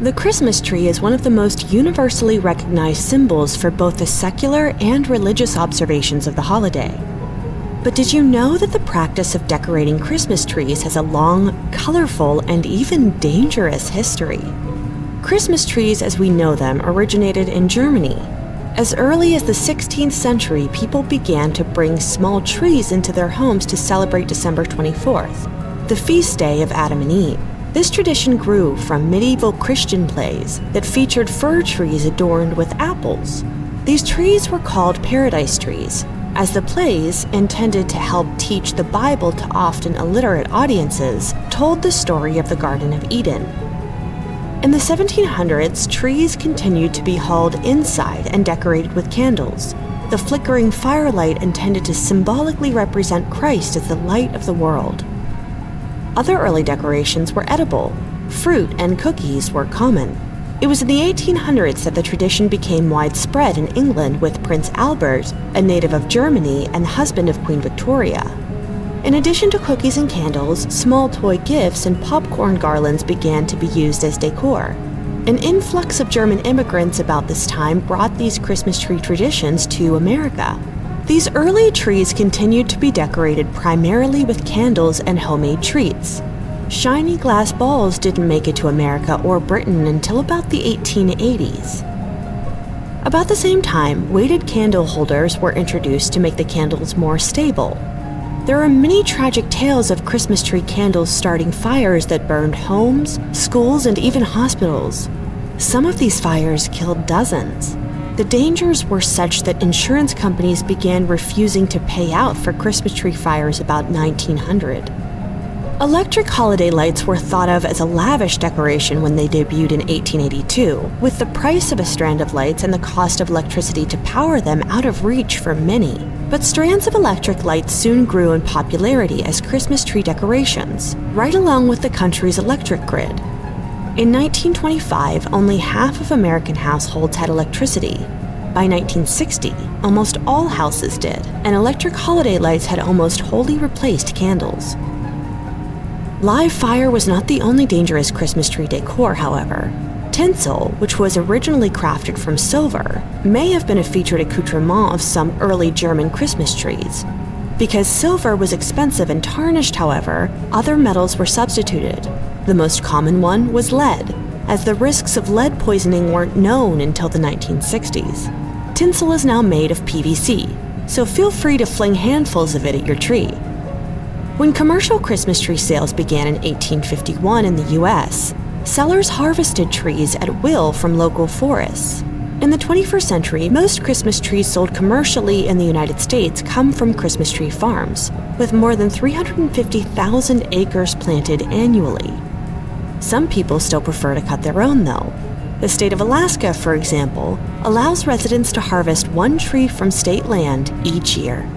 The Christmas tree is one of the most universally recognized symbols for both the secular and religious observations of the holiday. But did you know that the practice of decorating Christmas trees has a long, colorful, and even dangerous history? Christmas trees as we know them originated in Germany. As early as the 16th century, people began to bring small trees into their homes to celebrate December 24th, the feast day of Adam and Eve. This tradition grew from medieval Christian plays that featured fir trees adorned with apples. These trees were called paradise trees, as the plays, intended to help teach the Bible to often illiterate audiences, told the story of the Garden of Eden. In the 1700s, trees continued to be hauled inside and decorated with candles. The flickering firelight intended to symbolically represent Christ as the light of the world. Other early decorations were edible. Fruit and cookies were common. It was in the 1800s that the tradition became widespread in England with Prince Albert, a native of Germany and husband of Queen Victoria. In addition to cookies and candles, small toy gifts and popcorn garlands began to be used as decor. An influx of German immigrants about this time brought these Christmas tree traditions to America. These early trees continued to be decorated primarily with candles and homemade treats. Shiny glass balls didn't make it to America or Britain until about the 1880s. About the same time, weighted candle holders were introduced to make the candles more stable. There are many tragic tales of Christmas tree candles starting fires that burned homes, schools, and even hospitals. Some of these fires killed dozens. The dangers were such that insurance companies began refusing to pay out for Christmas tree fires about 1900. Electric holiday lights were thought of as a lavish decoration when they debuted in 1882, with the price of a strand of lights and the cost of electricity to power them out of reach for many. But strands of electric lights soon grew in popularity as Christmas tree decorations, right along with the country's electric grid. In 1925, only half of American households had electricity. By 1960, almost all houses did, and electric holiday lights had almost wholly replaced candles. Live fire was not the only dangerous Christmas tree decor, however. Tinsel, which was originally crafted from silver, may have been a featured accoutrement of some early German Christmas trees. Because silver was expensive and tarnished, however, other metals were substituted. The most common one was lead, as the risks of lead poisoning weren't known until the 1960s. Tinsel is now made of PVC, so feel free to fling handfuls of it at your tree. When commercial Christmas tree sales began in 1851 in the US, sellers harvested trees at will from local forests. In the 21st century, most Christmas trees sold commercially in the United States come from Christmas tree farms, with more than 350,000 acres planted annually. Some people still prefer to cut their own, though. The state of Alaska, for example, allows residents to harvest one tree from state land each year.